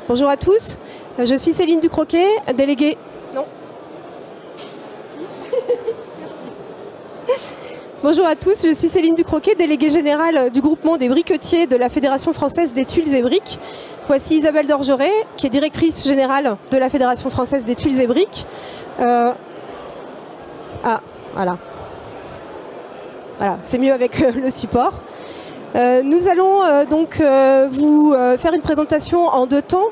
Bonjour à tous, je suis Céline Ducroquet, déléguée... Non. Bonjour à tous, je suis Céline Ducroquet, déléguée générale du groupement des briquetiers de la Fédération française des tuiles et briques. Voici Isabelle Dorgeret, qui est directrice générale de la Fédération française des tuiles et briques. Voilà. Voilà, c'est mieux avec le support. Nous allons donc vous faire une présentation en deux temps.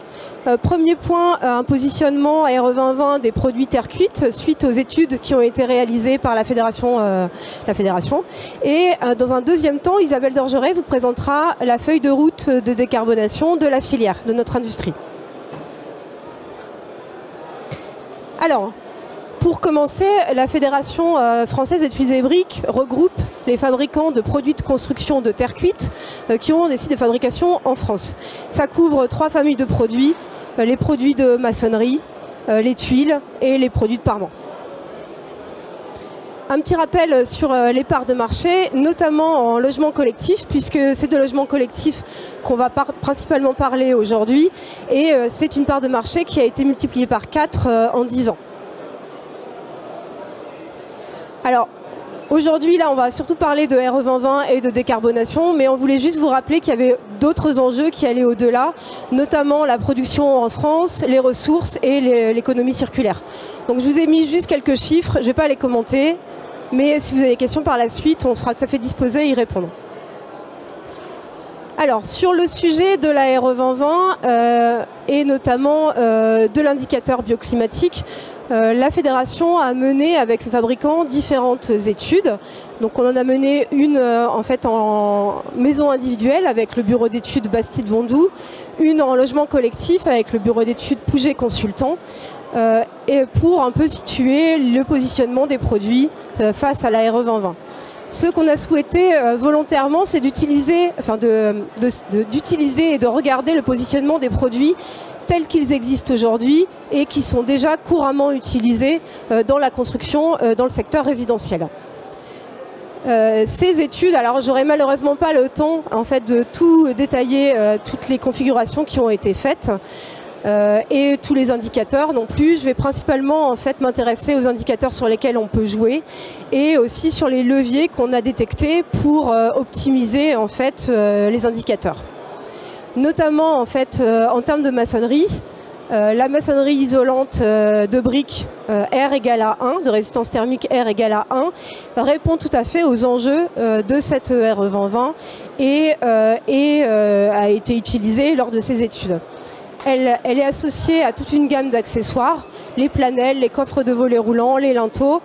Premier point, un positionnement RE 2020 des produits terre cuite suite aux études qui ont été réalisées par la Fédération. Et dans un deuxième temps, Isabelle Dorgeret vous présentera la feuille de route de décarbonation de la filière, de notre industrie. Alors, pour commencer, la Fédération française des tuiles et briques regroupe les fabricants de produits de construction de terre cuite qui ont des sites de fabrication en France. Ça couvre trois familles de produits, les produits de maçonnerie, les tuiles et les produits de parement. Un petit rappel sur les parts de marché, notamment en logement collectif, puisque c'est de logement collectif qu'on va principalement parler aujourd'hui, et c'est une part de marché qui a été multipliée par 4 en 10 ans. Alors, aujourd'hui, là, on va surtout parler de RE 2020 et de décarbonation, mais on voulait juste vous rappeler qu'il y avait d'autres enjeux qui allaient au-delà, notamment la production en France, les ressources et l'économie circulaire. Donc, je vous ai mis juste quelques chiffres, je ne vais pas les commenter, mais si vous avez des questions par la suite, on sera tout à fait disposé à y répondre. Alors, sur le sujet de la RE 2020 et notamment de l'indicateur bioclimatique, la Fédération a mené avec ses fabricants différentes études. Donc on en a mené une en fait en maison individuelle avec le bureau d'études Bastide-Bondou, une en logement collectif avec le bureau d'études Pouget Consultant, et pour un peu situer le positionnement des produits face à la RE 2020. Ce qu'on a souhaité volontairement, c'est d'utiliser et de regarder le positionnement des produits tels qu'ils existent aujourd'hui et qui sont déjà couramment utilisés dans la construction dans le secteur résidentiel. Ces études, alors j'aurai malheureusement pas le temps en fait de tout détailler, toutes les configurations qui ont été faites et tous les indicateurs non plus. Je vais principalement en fait m'intéresser aux indicateurs sur lesquels on peut jouer et aussi sur les leviers qu'on a détectés pour optimiser en fait les indicateurs. Notamment en fait en termes de maçonnerie, la maçonnerie isolante de briques R égale à 1, de résistance thermique R égale à 1, répond tout à fait aux enjeux de cette RE 2020 et a été utilisée lors de ces études. Elle est associée à toute une gamme d'accessoires, les planelles, les coffres de volets roulants, les linteaux,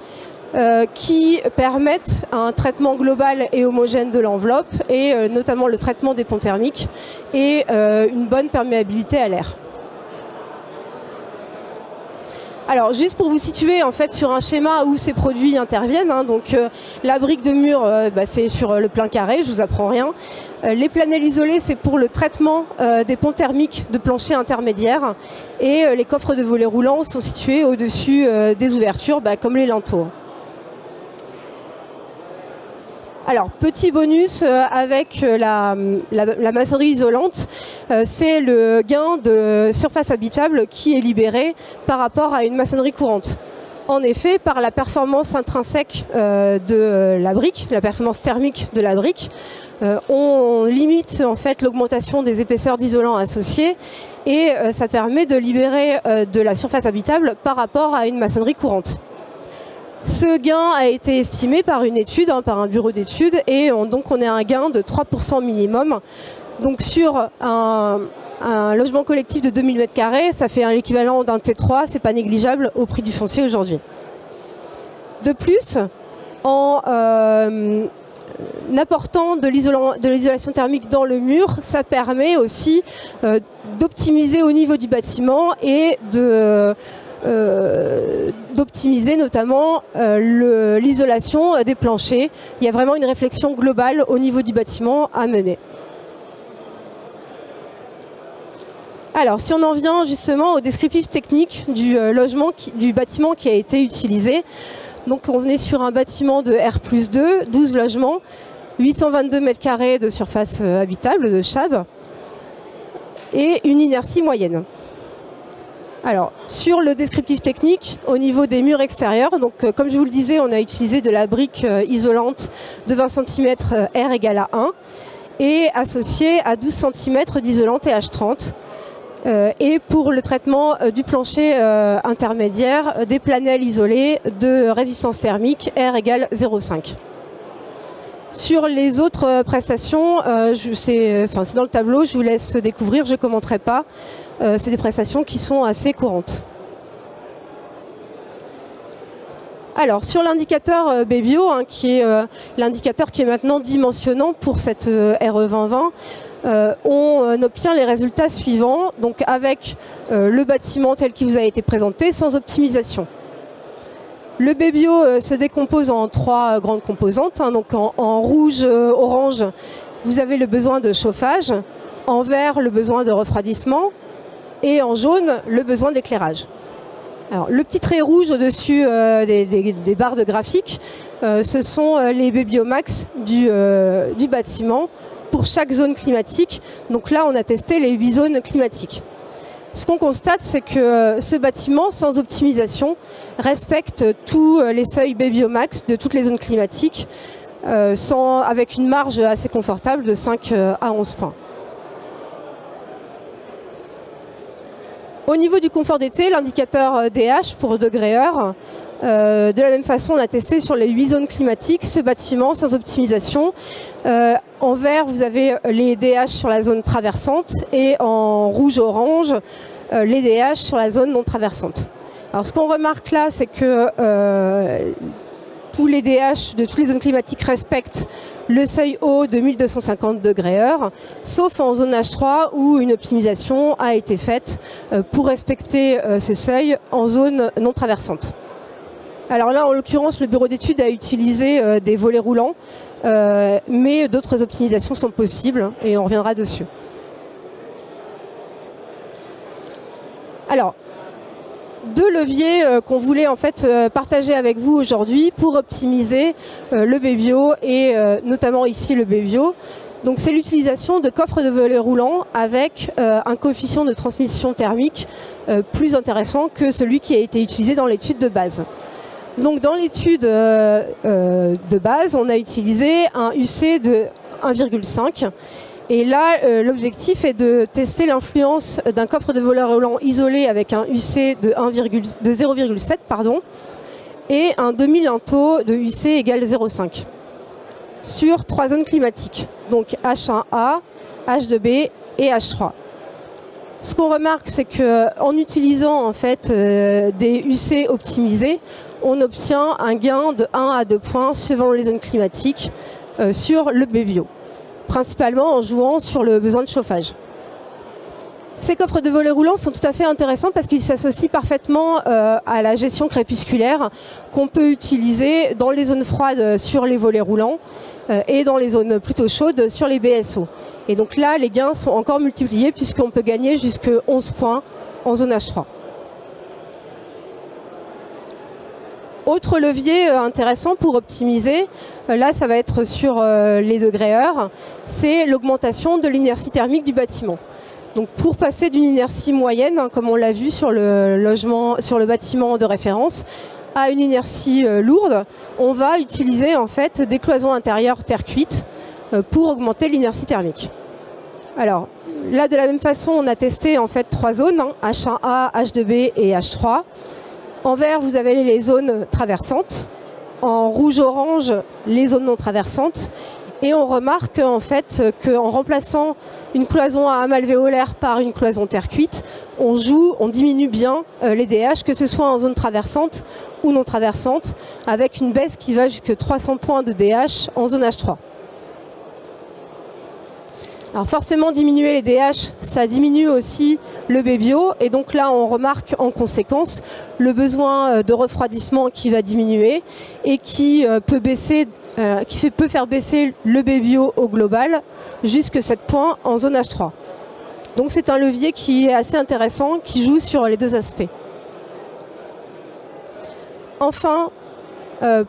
qui permettent un traitement global et homogène de l'enveloppe et notamment le traitement des ponts thermiques et une bonne perméabilité à l'air. Alors juste pour vous situer en fait sur un schéma où ces produits interviennent, hein, donc la brique de mur c'est sur le plein carré, je vous apprends rien. Les planelles isolées c'est pour le traitement des ponts thermiques de plancher intermédiaire et les coffres de volets roulants sont situés au-dessus des ouvertures comme les linteaux. Alors, petit bonus avec la maçonnerie isolante, c'est le gain de surface habitable qui est libéré par rapport à une maçonnerie courante. En effet, par la performance intrinsèque de la brique, la performance thermique de la brique, on limite en fait l'augmentation des épaisseurs d'isolant associées et ça permet de libérer de la surface habitable par rapport à une maçonnerie courante. Ce gain a été estimé par une étude, par un bureau d'études, et donc on a un gain de 3% minimum. Donc sur un logement collectif de 2000 m², ça fait l'équivalent d'un T3, c'est pas négligeable au prix du foncier aujourd'hui. De plus, en apportant de l'isolation thermique dans le mur, ça permet aussi d'optimiser au niveau du bâtiment et d'optimiser notamment l'isolation des planchers. Il y a vraiment une réflexion globale au niveau du bâtiment à mener. Alors, si on en vient justement au descriptif technique du bâtiment qui a été utilisé, donc on est sur un bâtiment de R+2, 12 logements, 822 m² de surface habitable, de chab, et une inertie moyenne. Alors, sur le descriptif technique, au niveau des murs extérieurs, donc comme je vous le disais, on a utilisé de la brique isolante de 20 cm R égale à 1 et associée à 12 cm d'isolant TH30. Et pour le traitement du plancher intermédiaire, des planels isolés de résistance thermique R égale 0,5. Sur les autres prestations, c'est dans le tableau, je vous laisse découvrir, je ne commenterai pas. C'est des prestations qui sont assez courantes. Alors, sur l'indicateur BBio, qui est l'indicateur qui est maintenant dimensionnant pour cette RE 2020, on obtient les résultats suivants, donc avec le bâtiment tel qu'il vous a été présenté, sans optimisation. Le BBio se décompose en 3 grandes composantes. Donc en rouge, orange, vous avez le besoin de chauffage, en vert, le besoin de refroidissement, et en jaune, le besoin d'éclairage. Alors, le petit trait rouge au-dessus des barres de graphique, ce sont les BBio max du bâtiment pour chaque zone climatique. Donc là, on a testé les 8 zones climatiques. Ce qu'on constate, c'est que ce bâtiment, sans optimisation, respecte tous les seuils BBio max de toutes les zones climatiques, avec une marge assez confortable de 5 à 11 points. Au niveau du confort d'été, l'indicateur DH pour degrés-heure, de la même façon, on a testé sur les 8 zones climatiques ce bâtiment sans optimisation. En vert, vous avez les DH sur la zone traversante et en rouge-orange, les DH sur la zone non traversante. Alors, ce qu'on remarque là, c'est que tous les DH de toutes les zones climatiques respectent le seuil haut de 1250 degrés-heure, sauf en zone H3 où une optimisation a été faite pour respecter ce seuil en zone non traversante. Alors là, en l'occurrence, le bureau d'études a utilisé des volets roulants, mais d'autres optimisations sont possibles et on reviendra dessus. Alors, 2 leviers qu'on voulait en fait partager avec vous aujourd'hui pour optimiser le BBio et notamment ici le BBio. Donc c'est l'utilisation de coffres de volets roulants avec un coefficient de transmission thermique plus intéressant que celui qui a été utilisé dans l'étude de base. Donc dans l'étude de base, on a utilisé un UC de 1,5. Et là, l'objectif est de tester l'influence d'un coffre de volets roulants isolé avec un UC de 0,7 et un demi-linteau de UC égale 0,5 sur 3 zones climatiques, donc H1A, H2B et H3. Ce qu'on remarque, c'est qu'en utilisant en fait, des UC optimisés, on obtient un gain de 1 à 2 points suivant les zones climatiques sur le BBio, principalement en jouant sur le besoin de chauffage. Ces coffres de volets roulants sont tout à fait intéressants parce qu'ils s'associent parfaitement à la gestion crépusculaire qu'on peut utiliser dans les zones froides sur les volets roulants et dans les zones plutôt chaudes sur les BSO. Et donc là, les gains sont encore multipliés puisqu'on peut gagner jusqu'à 11 points en zone H3. Autre levier intéressant pour optimiser, là ça va être sur les degrés-heure, c'est l'augmentation de l'inertie thermique du bâtiment. Donc pour passer d'une inertie moyenne, comme on l'a vu sur le bâtiment de référence, à une inertie lourde, on va utiliser en fait des cloisons intérieures terre cuite pour augmenter l'inertie thermique. Alors là de la même façon, on a testé en fait 3 zones, H1A, H2B et H3. En vert, vous avez les zones traversantes. En rouge-orange, les zones non traversantes. Et on remarque en fait qu'en remplaçant une cloison à âme alvéolaire par une cloison terre cuite, on diminue bien les DH, que ce soit en zone traversante ou non traversante, avec une baisse qui va jusqu'à 300 points de DH en zone H3. Alors forcément, diminuer les DH, ça diminue aussi le BBio. Et donc là, on remarque en conséquence le besoin de refroidissement qui va diminuer et qui peut faire baisser le BBio au global jusqu'à 7 points en zone H3. Donc c'est un levier qui est assez intéressant, qui joue sur les 2 aspects. Enfin,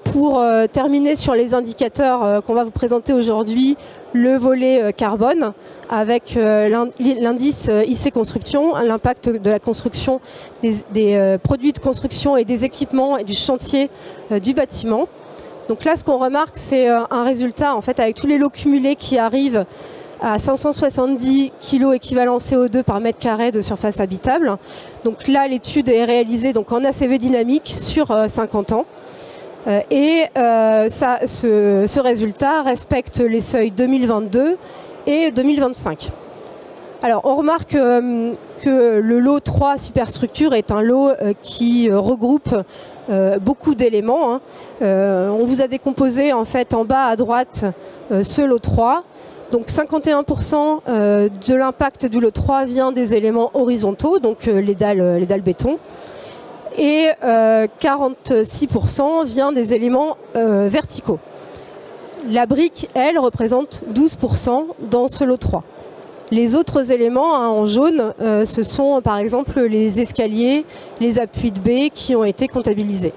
Pour terminer sur les indicateurs qu'on va vous présenter aujourd'hui, le volet carbone avec l'indice IC Construction, l'impact de la construction des produits de construction et des équipements et du chantier du bâtiment. Donc là, ce qu'on remarque, c'est un résultat en fait avec tous les lots cumulés qui arrivent à 570 kg équivalent CO2 par mètre carré de surface habitable. Donc là, l'étude est réalisée donc en ACV dynamique sur 50 ans. Ce résultat respecte les seuils 2022 et 2025. Alors, on remarque que le lot 3 superstructure est un lot qui regroupe beaucoup d'éléments. On vous a décomposé en fait en bas à droite ce lot 3. Donc 51% de l'impact du lot 3 vient des éléments horizontaux, donc les dalles béton. Et 46% vient des éléments verticaux. La brique, elle, représente 12% dans ce lot 3. Les autres éléments en jaune, ce sont par exemple les escaliers, les appuis de baies qui ont été comptabilisés.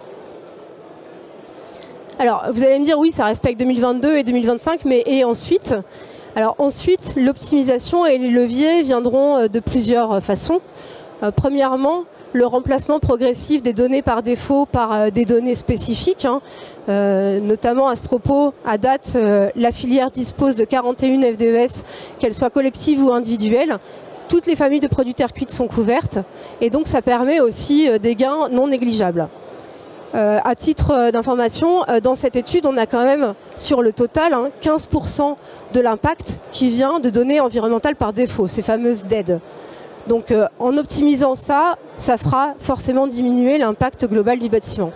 Alors, vous allez me dire, oui, ça respecte 2022 et 2025, mais et ensuite? Alors ensuite, l'optimisation et les leviers viendront de plusieurs façons. Premièrement, le remplacement progressif des données par défaut par des données spécifiques. Notamment à ce propos, à date, la filière dispose de 41 FDES, qu'elles soient collectives ou individuelles. Toutes les familles de produits terre cuite sont couvertes et donc ça permet aussi des gains non négligeables. À titre d'information, dans cette étude, on a quand même sur le total 15% de l'impact qui vient de données environnementales par défaut, ces fameuses DED. Donc en optimisant ça, ça fera forcément diminuer l'impact global du bâtiment.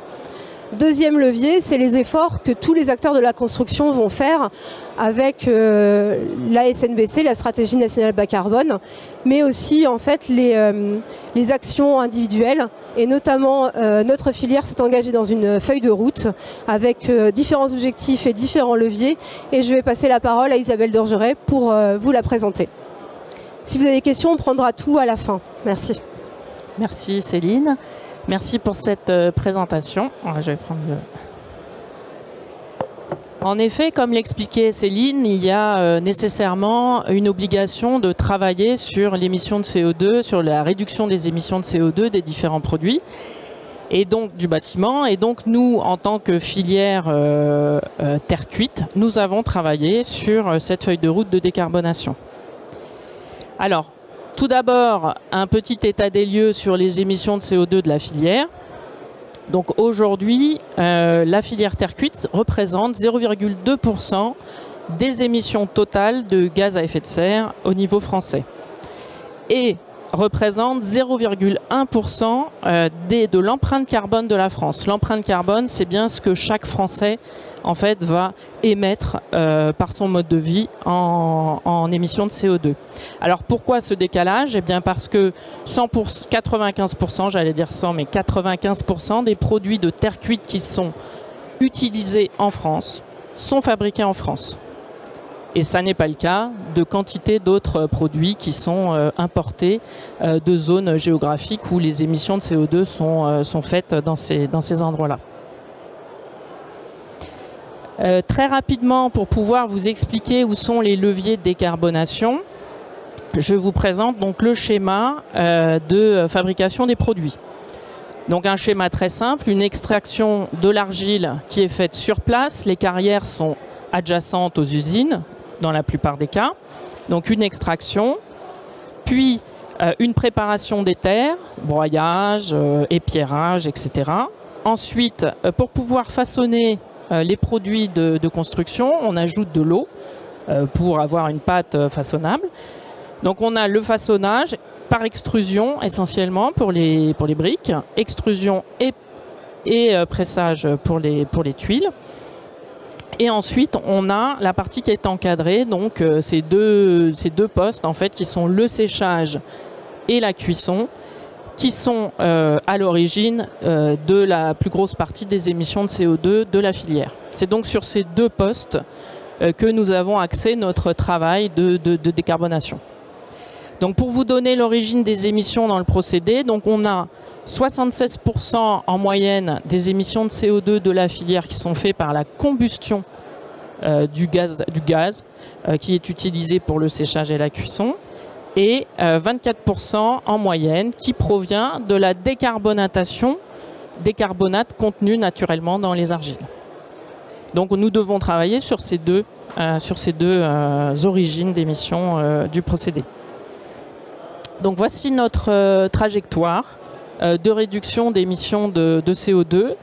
Deuxième levier, c'est les efforts que tous les acteurs de la construction vont faire avec la SNBC, la stratégie nationale bas carbone, mais aussi en fait les actions individuelles. Et notamment, notre filière s'est engagée dans une feuille de route avec différents objectifs et différents leviers. Et je vais passer la parole à Isabelle Dorgeret pour vous la présenter. Si vous avez des questions, on prendra tout à la fin. Merci. Merci Céline. Merci pour cette présentation. Je vais prendre le... En effet, comme l'expliquait Céline, il y a nécessairement une obligation de travailler sur l'émission de CO2, sur la réduction des émissions de CO2 des différents produits et donc du bâtiment. Et donc nous, en tant que filière terre cuite, nous avons travaillé sur cette feuille de route de décarbonation. Alors, tout d'abord, un petit état des lieux sur les émissions de CO2 de la filière. Donc aujourd'hui, la filière terre cuite représente 0,2% des émissions totales de gaz à effet de serre au niveau français. Et représente 0,1% de l'empreinte carbone de la France. L'empreinte carbone, c'est bien ce que chaque Français en fait, va émettre par son mode de vie en émissions de CO2. Alors pourquoi ce décalage? Eh bien parce que 95%, j'allais dire 100, mais 95% des produits de terre cuite qui sont utilisés en France sont fabriqués en France. Et ça n'est pas le cas de quantité d'autres produits qui sont importés de zones géographiques où les émissions de CO2 sont faites dans ces endroits-là. Très rapidement, pour pouvoir vous expliquer où sont les leviers de décarbonation, je vous présente donc le schéma de fabrication des produits. Donc un schéma très simple, une extraction de l'argile qui est faite sur place. Les carrières sont adjacentes aux usines dans la plupart des cas. Donc une extraction, puis une préparation des terres, broyage, épierrage, etc. Ensuite, pour pouvoir façonner les produits de construction, on ajoute de l'eau pour avoir une pâte façonnable. Donc on a le façonnage par extrusion essentiellement pour les briques, extrusion et pressage pour les tuiles. Et ensuite on a la partie qui est encadrée, donc ces deux postes en fait qui sont le séchage et la cuisson, qui sont à l'origine de la plus grosse partie des émissions de CO2 de la filière. C'est donc sur ces deux postes que nous avons axé notre travail de décarbonation. Donc pour vous donner l'origine des émissions dans le procédé, donc on a 76% en moyenne des émissions de CO2 de la filière qui sont faites par la combustion du gaz qui est utilisé pour le séchage et la cuisson, et 24% en moyenne qui provient de la décarbonatation des carbonates contenus naturellement dans les argiles. Donc nous devons travailler sur ces deux origines d'émissions du procédé. Donc voici notre trajectoire de réduction d'émissions de CO2.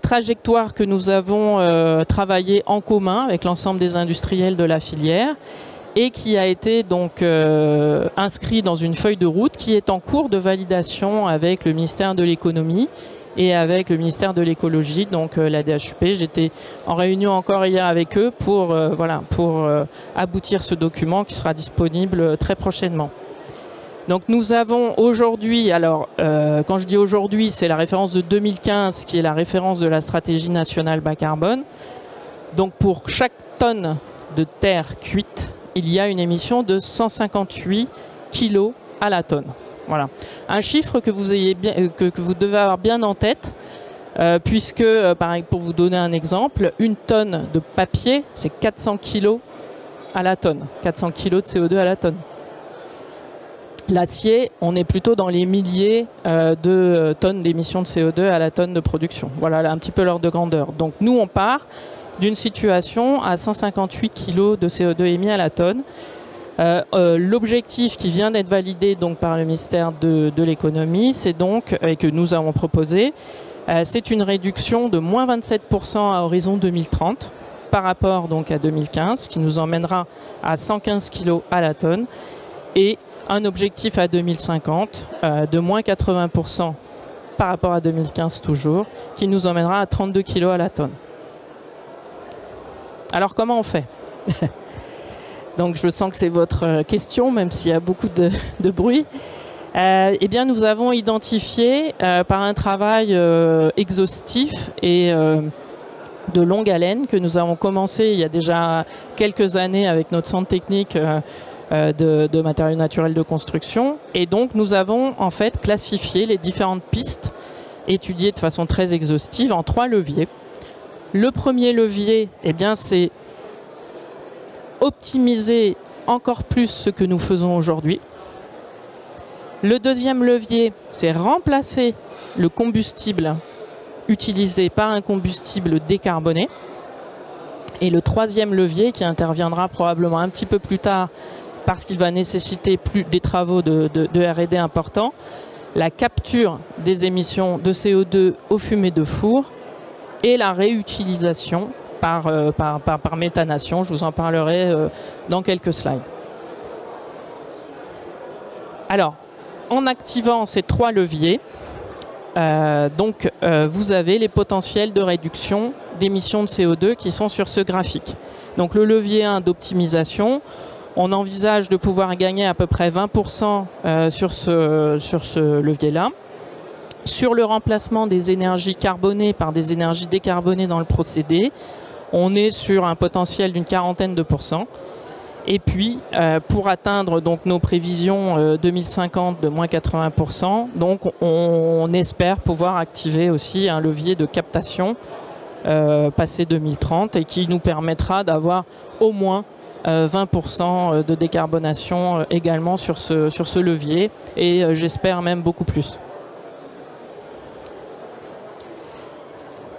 Trajectoire que nous avons travaillée en commun avec l'ensemble des industriels de la filière et qui a été donc inscrit dans une feuille de route qui est en cours de validation avec le ministère de l'économie et avec le ministère de l'écologie, donc la DHUP. J'étais en réunion encore hier avec eux pour aboutir ce document qui sera disponible très prochainement. Donc nous avons aujourd'hui, alors quand je dis aujourd'hui, c'est la référence de 2015 qui est la référence de la stratégie nationale bas carbone. Donc pour chaque tonne de terre cuite, il y a une émission de 158 kg à la tonne. Voilà. Un chiffre que vous, que vous devez avoir bien en tête, puisque, pareil, pour vous donner un exemple, une tonne de papier, c'est 400 kg à la tonne. 400 kg de CO2 à la tonne. L'acier, on est plutôt dans les milliers de tonnes d'émissions de CO2 à la tonne de production. Voilà un petit peu l'ordre de grandeur. Donc nous, on part d'une situation à 158 kg de CO2 émis à la tonne. L'objectif qui vient d'être validé donc, par le ministère de l'économie, c'est donc, et que nous avons proposé, c'est une réduction de moins 27% à horizon 2030 par rapport donc, à 2015, qui nous emmènera à 115 kg à la tonne, et un objectif à 2050 de moins 80% par rapport à 2015 toujours, qui nous emmènera à 32 kg à la tonne. Alors comment on fait? Donc je sens que c'est votre question, même s'il y a beaucoup de bruit. Eh bien nous avons identifié par un travail exhaustif et de longue haleine que nous avons commencé il y a déjà quelques années avec notre centre technique de matériaux naturels de construction. Et donc nous avons en fait classifié les différentes pistes étudiées de façon très exhaustive en 3 leviers. Le premier levier, eh bien, c'est optimiser encore plus ce que nous faisons aujourd'hui. Le deuxième levier, c'est remplacer le combustible utilisé par un combustible décarboné. Et le troisième levier, qui interviendra probablement un petit peu plus tard parce qu'il va nécessiter des travaux de R&D importants, la capture des émissions de CO2 aux fumées de four et la réutilisation par méthanation. Je vous en parlerai dans quelques slides. Alors, en activant ces 3 leviers, vous avez les potentiels de réduction d'émissions de CO2 qui sont sur ce graphique. Donc le levier 1 d'optimisation, on envisage de pouvoir gagner à peu près 20% sur ce levier-là. Sur le remplacement des énergies carbonées par des énergies décarbonées dans le procédé, on est sur un potentiel d'une 40aine de %. Et puis, pour atteindre donc, nos prévisions 2050 de moins 80%, donc on espère pouvoir activer aussi un levier de captation passé 2030 et qui nous permettra d'avoir au moins 20% de décarbonation également sur ce levier et j'espère même beaucoup plus.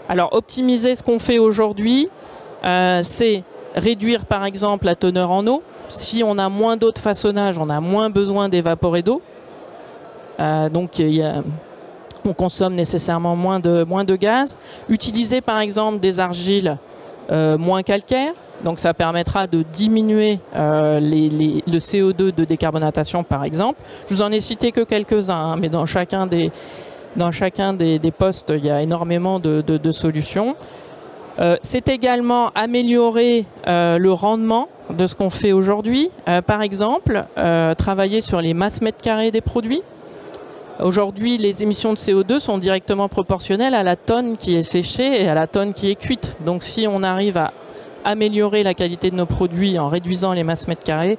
Alors, optimiser ce qu'on fait aujourd'hui, c'est réduire par exemple la teneur en eau. Si on a moins d'eau de façonnage, on a moins besoin d'évaporer d'eau. Donc on consomme nécessairement moins de gaz. Utiliser par exemple des argiles moins calcaires. Donc ça permettra de diminuer le CO2 de décarbonatation par exemple. Je vous en ai cité que quelques-uns, hein, mais dans chacun des postes, il y a énormément de solutions. C'est également améliorer le rendement de ce qu'on fait aujourd'hui. Par exemple, travailler sur les masses mètres carrés des produits. Aujourd'hui, les émissions de CO2 sont directement proportionnelles à la tonne qui est séchée et à la tonne qui est cuite. Donc si on arrive à améliorer la qualité de nos produits en réduisant les masses mètres carrés,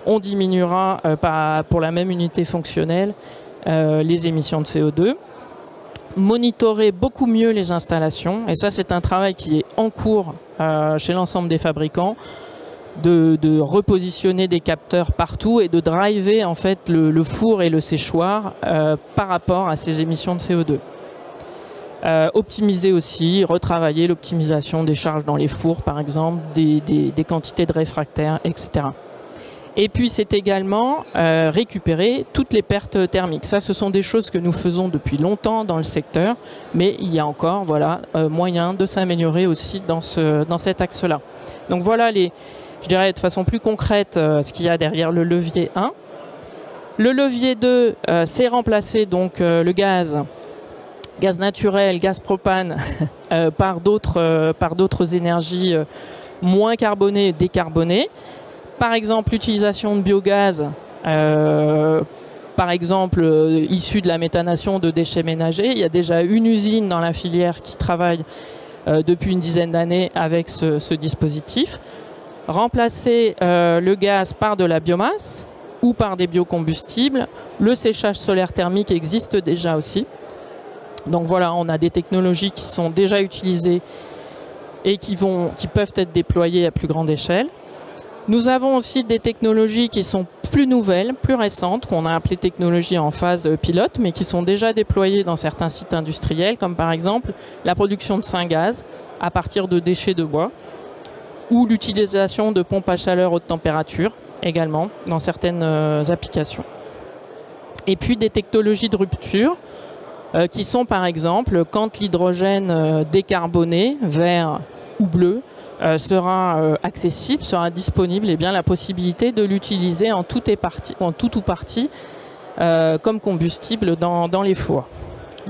on diminuera pour la même unité fonctionnelle les émissions de CO2. Monitorer beaucoup mieux les installations, et ça c'est un travail qui est en cours chez l'ensemble des fabricants, de repositionner des capteurs partout et de driver en fait le four et le séchoir par rapport à ces émissions de CO2. Optimiser aussi, retravailler l'optimisation des charges dans les fours par exemple, des quantités de réfractaires, etc. Et puis c'est également récupérer toutes les pertes thermiques. Ça, ce sont des choses que nous faisons depuis longtemps dans le secteur, mais il y a encore moyen de s'améliorer aussi dans cet axe-là. Donc voilà, je dirais de façon plus concrète ce qu'il y a derrière le levier 1. Le levier 2, c'est remplacer donc le gaz naturel, gaz propane, par d'autres énergies moins carbonées et décarbonées. Par exemple, l'utilisation de biogaz, par exemple, issu de la méthanation de déchets ménagers. Il y a déjà une usine dans la filière qui travaille depuis une dizaine d'années avec ce dispositif. Remplacer le gaz par de la biomasse ou par des biocombustibles. Le séchage solaire thermique existe déjà aussi. Donc voilà, on a des technologies qui sont déjà utilisées et qui peuvent être déployées à plus grande échelle. Nous avons aussi des technologies qui sont plus nouvelles, plus récentes, qu'on a appelées technologies en phase pilote, mais qui sont déjà déployées dans certains sites industriels, comme par exemple la production de syngaz à partir de déchets de bois, ou l'utilisation de pompes à chaleur haute température, également, dans certaines applications. Et puis des technologies de rupture, qui sont par exemple, quand l'hydrogène décarboné, vert ou bleu, sera accessible, sera disponible, et bien la possibilité de l'utiliser en tout ou partie comme combustible dans les fours.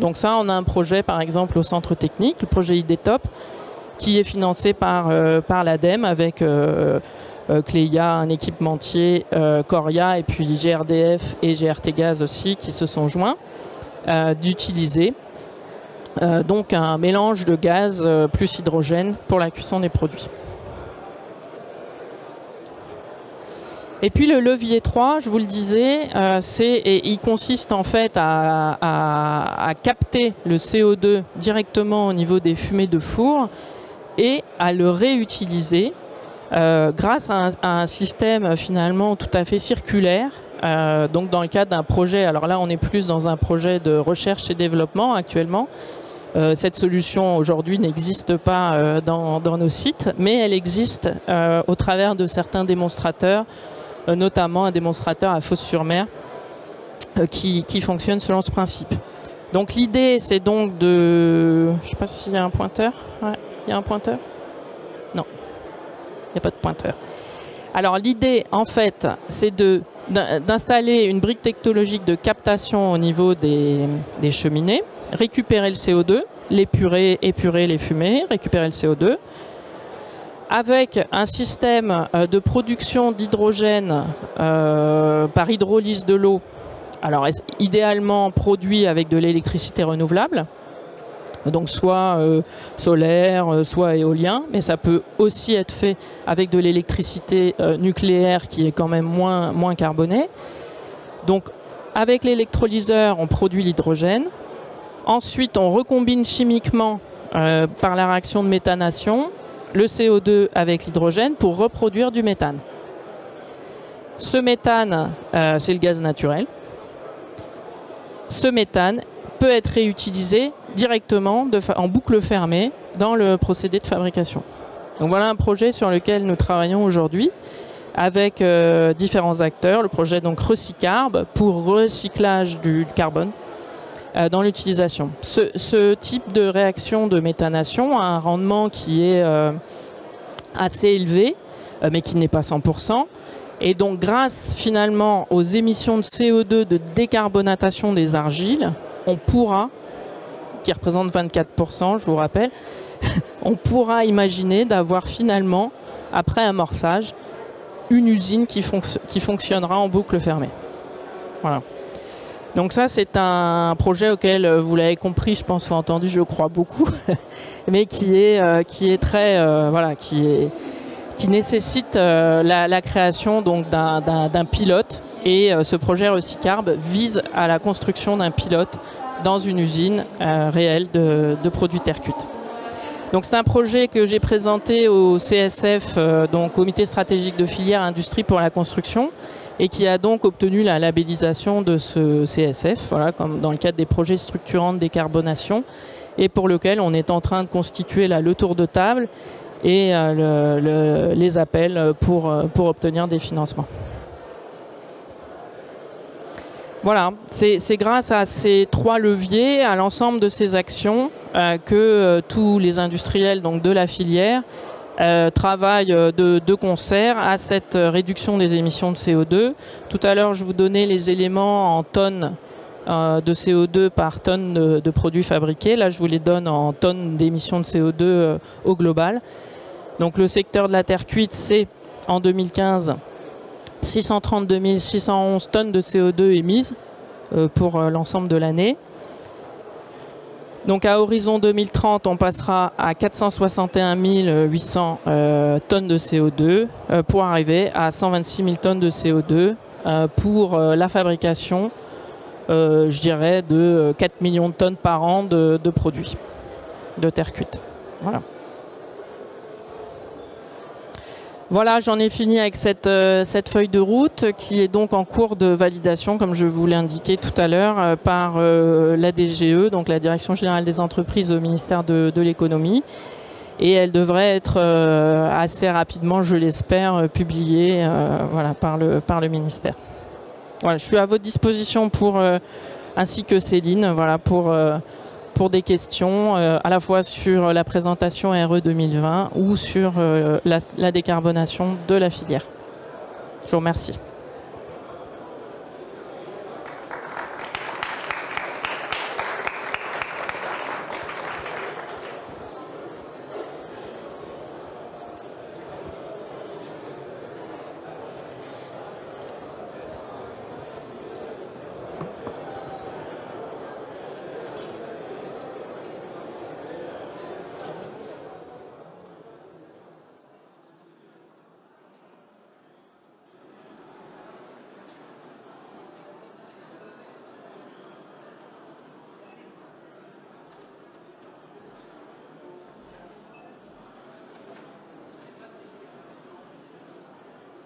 Donc ça, on a un projet par exemple au centre technique, le projet IDETOP, qui est financé par l'ADEME avec Cléa, un équipementier, Coria et puis GRDF et GRT Gaz aussi qui se sont joints d'utiliser donc un mélange de gaz plus hydrogène pour la cuisson des produits. Et puis le levier 3, je vous le disais, il consiste en fait à capter le CO2 directement au niveau des fumées de four et à le réutiliser grâce à un système finalement tout à fait circulaire. Donc dans le cadre d'un projet, alors là on est plus dans un projet de recherche et développement actuellement. Cette solution aujourd'hui n'existe pas dans nos sites, mais elle existe au travers de certains démonstrateurs, notamment un démonstrateur à Fos-sur-Mer qui fonctionne selon ce principe. Donc l'idée c'est donc de... Je ne sais pas s'il y a un pointeur. Ouais, il y a un pointeur? Non, il n'y a pas de pointeur. Alors l'idée en fait c'est d'installer une brique technologique de captation au niveau des cheminées, récupérer le CO2, l'épurer, épurer les fumées, récupérer le CO2, avec un système de production d'hydrogène par hydrolyse de l'eau, alors idéalement produit avec de l'électricité renouvelable, donc soit solaire, soit éolien, mais ça peut aussi être fait avec de l'électricité nucléaire qui est quand même moins carbonée. Donc avec l'électrolyseur, on produit l'hydrogène. Ensuite, on recombine chimiquement par la réaction de méthanation le CO2 avec l'hydrogène pour reproduire du méthane. Ce méthane, c'est le gaz naturel. Ce méthane peut être réutilisé directement en boucle fermée dans le procédé de fabrication. Donc voilà un projet sur lequel nous travaillons aujourd'hui avec différents acteurs. Le projet donc Recycarb pour recyclage du carbone dans l'utilisation. Ce type de réaction de méthanation a un rendement qui est assez élevé, mais qui n'est pas 100%. Et donc grâce finalement aux émissions de CO2 de décarbonatation des argiles, on pourra, qui représente 24%, je vous rappelle, on pourra imaginer d'avoir finalement, après amorçage, une usine qui fonctionnera en boucle fermée. Voilà. Donc ça, c'est un projet auquel, vous l'avez compris, je pense, entendu, je crois beaucoup, mais qui est très, voilà, qui qui nécessite la création d'un pilote. Et ce projet Recycarb vise à la construction d'un pilote dans une usine réelle de produits terre cuite. Donc c'est un projet que j'ai présenté au CSF, donc Comité stratégique de filière industrie pour la construction, et qui a donc obtenu la labellisation de ce CSF, voilà, comme dans le cadre des projets structurants de décarbonation, et pour lequel on est en train de constituer là, le tour de table et les appels pour obtenir des financements. Voilà, c'est grâce à ces 3 leviers, à l'ensemble de ces actions, que tous les industriels donc, de la filière travaillent de concert à cette réduction des émissions de CO2. Tout à l'heure, je vous donnais les éléments en tonnes de CO2 par tonne de produits fabriqués. Là, je vous les donne en tonnes d'émissions de CO2 au global. Donc le secteur de la terre cuite, c'est en 2015 632 611 tonnes de CO2 émises pour l'ensemble de l'année. Donc à horizon 2030, on passera à 461 800 tonnes de CO2 pour arriver à 126 000 tonnes de CO2 pour la fabrication, je dirais, de 4 millions de tonnes par an de produits de terre cuite. Voilà. Voilà, j'en ai fini avec cette feuille de route qui est donc en cours de validation, comme je vous l'ai indiqué tout à l'heure, par la DGE, donc la Direction Générale des Entreprises au ministère de l'Économie. Et elle devrait être assez rapidement, je l'espère, publiée voilà, par le ministère. Voilà, je suis à votre disposition ainsi que Céline, voilà, pour des questions à la fois sur la présentation RE 2020 ou sur la décarbonation de la filière. Je vous remercie.